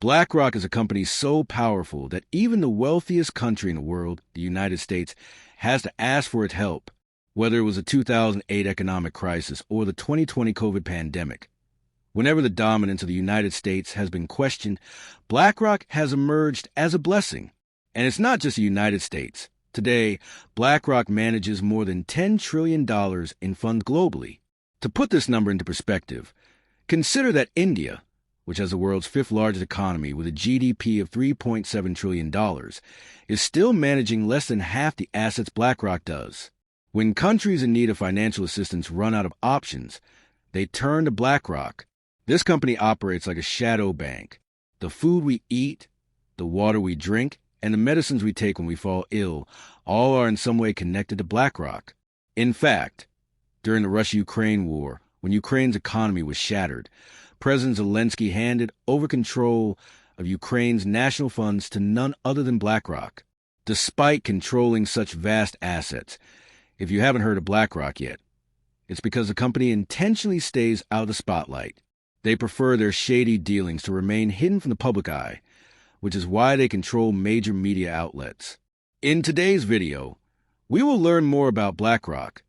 BlackRock is a company so powerful that even the wealthiest country in the world, the United States, has to ask for its help, whether it was the 2008 economic crisis or the 2020 COVID pandemic. Whenever the dominance of the United States has been questioned, BlackRock has emerged as a blessing. And it's not just the United States. Today, BlackRock manages more than $10 trillion in funds globally. To put this number into perspective, consider that India, which has the world's fifth largest economy with a GDP of $3.7 trillion, is still managing less than half the assets BlackRock does. When countries in need of financial assistance run out of options, they turn to BlackRock. This company operates like a shadow bank. The food we eat, the water we drink, and the medicines we take when we fall ill all are in some way connected to BlackRock. In fact, during the Russia-Ukraine war, when Ukraine's economy was shattered, President Zelensky handed over control of Ukraine's national funds to none other than BlackRock. Despite controlling such vast assets, if you haven't heard of BlackRock yet, it's because the company intentionally stays out of the spotlight. They prefer their shady dealings to remain hidden from the public eye, which is why they control major media outlets. In today's video, we will learn more about BlackRock,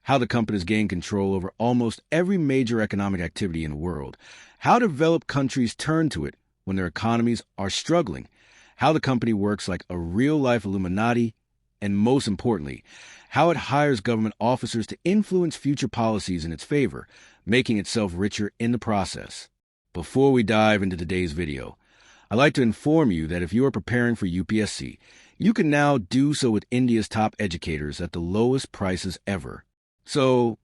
how the company has gained control over almost every major economic activity in the world, how developed countries turn to it when their economies are struggling, how the company works like a real-life Illuminati, and most importantly, how it hires government officers to influence future policies in its favor, making itself richer in the process. Before we dive into today's video, I'd like to inform you that if you are preparing for UPSC, you can now do so with India's top educators at the lowest prices ever. So,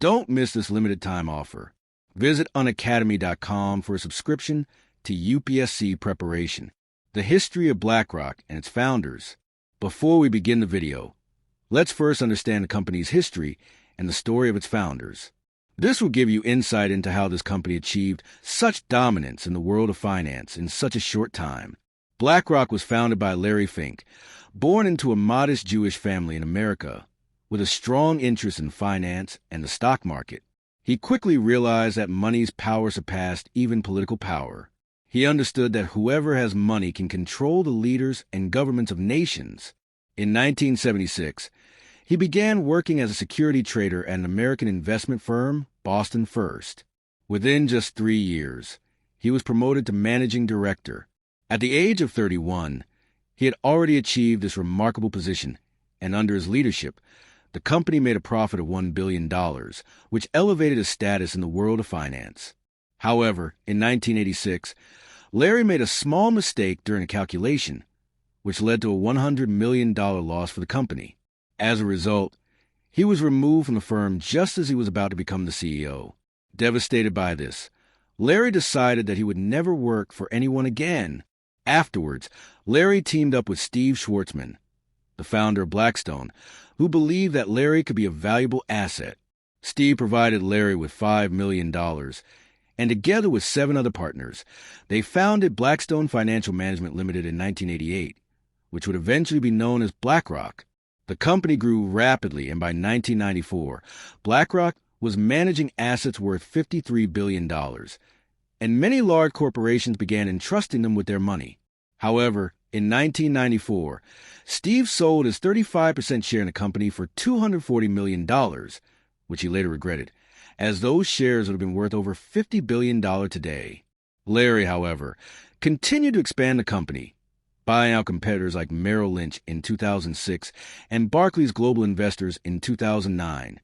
don't miss this limited time offer. Visit unacademy.com for a subscription to UPSC preparation, the history of BlackRock and its founders. Before we begin the video, let's first understand the company's history and the story of its founders. This will give you insight into how this company achieved such dominance in the world of finance in such a short time. BlackRock was founded by Larry Fink, born into a modest Jewish family in America, with a strong interest in finance and the stock market. He quickly realized that money's power surpassed even political power. He understood that whoever has money can control the leaders and governments of nations. In 1976, he began working as a security trader at an American investment firm, Boston First. Within just 3 years, he was promoted to managing director. At the age of 31, he had already achieved this remarkable position, and under his leadership, the company made a profit of $1 billion, which elevated his status in the world of finance. However, in 1986, Larry made a small mistake during a calculation, which led to a $100 million loss for the company. As a result, he was removed from the firm just as he was about to become the CEO. Devastated by this, Larry decided that he would never work for anyone again. Afterwards, Larry teamed up with Steve Schwarzman, the founder of Blackstone, who believed that Larry could be a valuable asset. Steve provided Larry with $5 million, and together with 7 other partners, they founded Blackstone Financial Management Limited in 1988, which would eventually be known as BlackRock. The company grew rapidly, and by 1994, BlackRock was managing assets worth $53 billion, and many large corporations began entrusting them with their money. However, in 1994, Steve sold his 35% share in the company for $240 million, which he later regretted, as those shares would have been worth over $50 billion today. Larry, however, continued to expand the company, buying out competitors like Merrill Lynch in 2006 and Barclays Global Investors in 2009,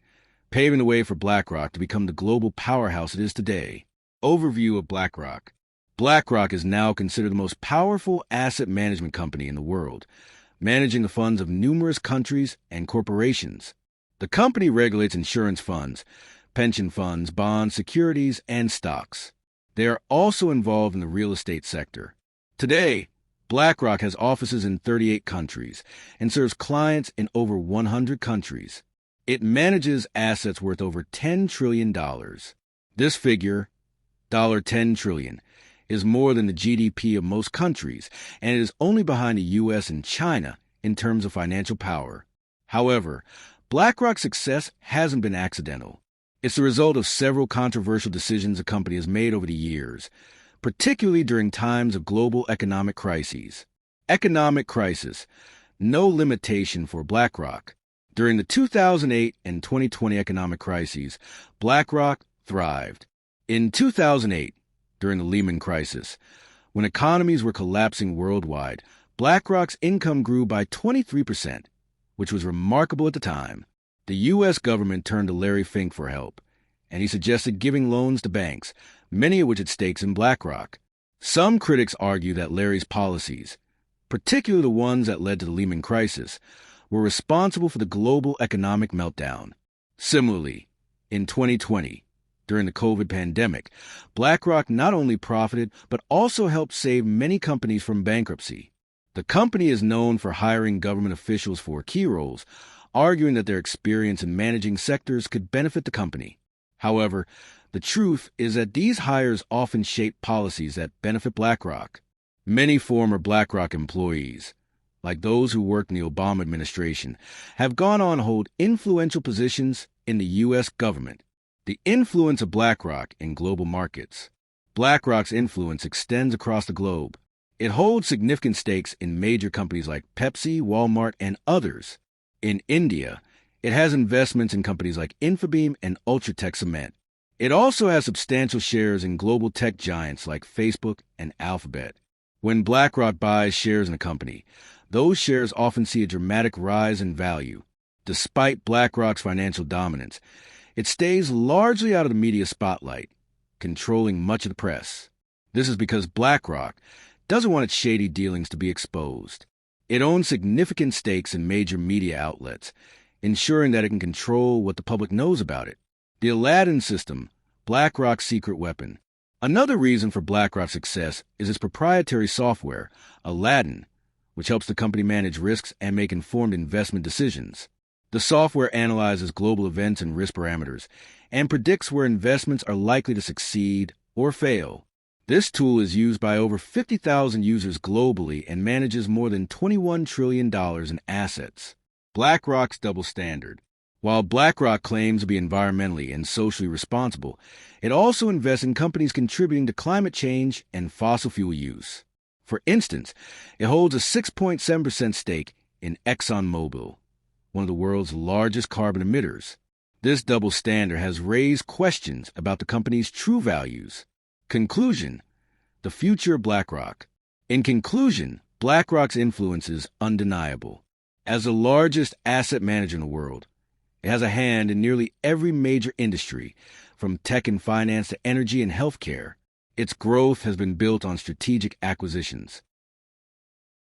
paving the way for BlackRock to become the global powerhouse it is today. Overview of BlackRock. BlackRock is now considered the most powerful asset management company in the world, managing the funds of numerous countries and corporations. The company regulates insurance funds, pension funds, bonds, securities, and stocks. They are also involved in the real estate sector. Today, BlackRock has offices in 38 countries and serves clients in over 100 countries. It manages assets worth over $10 trillion. This figure, $10 trillion, is more than the GDP of most countries, and it is only behind the U.S. and China in terms of financial power. However, BlackRock's success hasn't been accidental. It's the result of several controversial decisions the company has made over the years, particularly during times of global economic crises. Economic crisis, no limitation for BlackRock. During the 2008 and 2020 economic crises, BlackRock thrived. In 2008, during the Lehman crisis, when economies were collapsing worldwide, BlackRock's income grew by 23%, which was remarkable at the time. The U.S. government turned to Larry Fink for help, and he suggested giving loans to banks, many of which had stakes in BlackRock. Some critics argue that Larry's policies, particularly the ones that led to the Lehman crisis, were responsible for the global economic meltdown. Similarly, in 2020, during the COVID pandemic, BlackRock not only profited but also helped save many companies from bankruptcy. The company is known for hiring government officials for key roles, arguing that their experience in managing sectors could benefit the company. However, the truth is that these hires often shape policies that benefit BlackRock. Many former BlackRock employees, like those who worked in the Obama administration, have gone on to hold influential positions in the U.S. government. The influence of BlackRock in global markets. BlackRock's influence extends across the globe. It holds significant stakes in major companies like Pepsi, Walmart, and others. In India, it has investments in companies like Infibeam and Ultratech Cement. It also has substantial shares in global tech giants like Facebook and Alphabet. When BlackRock buys shares in a company, those shares often see a dramatic rise in value. Despite BlackRock's financial dominance, it stays largely out of the media spotlight, controlling much of the press. This is because BlackRock doesn't want its shady dealings to be exposed. It owns significant stakes in major media outlets, ensuring that it can control what the public knows about it. The Aladdin system, BlackRock's secret weapon. Another reason for BlackRock's success is its proprietary software, Aladdin, which helps the company manage risks and make informed investment decisions. The software analyzes global events and risk parameters and predicts where investments are likely to succeed or fail. This tool is used by over 50,000 users globally and manages more than $21 trillion in assets. BlackRock's double standard. While BlackRock claims to be environmentally and socially responsible, it also invests in companies contributing to climate change and fossil fuel use. For instance, it holds a 6.7% stake in ExxonMobil, one of the world's largest carbon emitters. This double standard has raised questions about the company's true values. Conclusion: the future of BlackRock. In conclusion, BlackRock's influence is undeniable. As the largest asset manager in the world, it has a hand in nearly every major industry, from tech and finance to energy and healthcare. Its growth has been built on strategic acquisitions,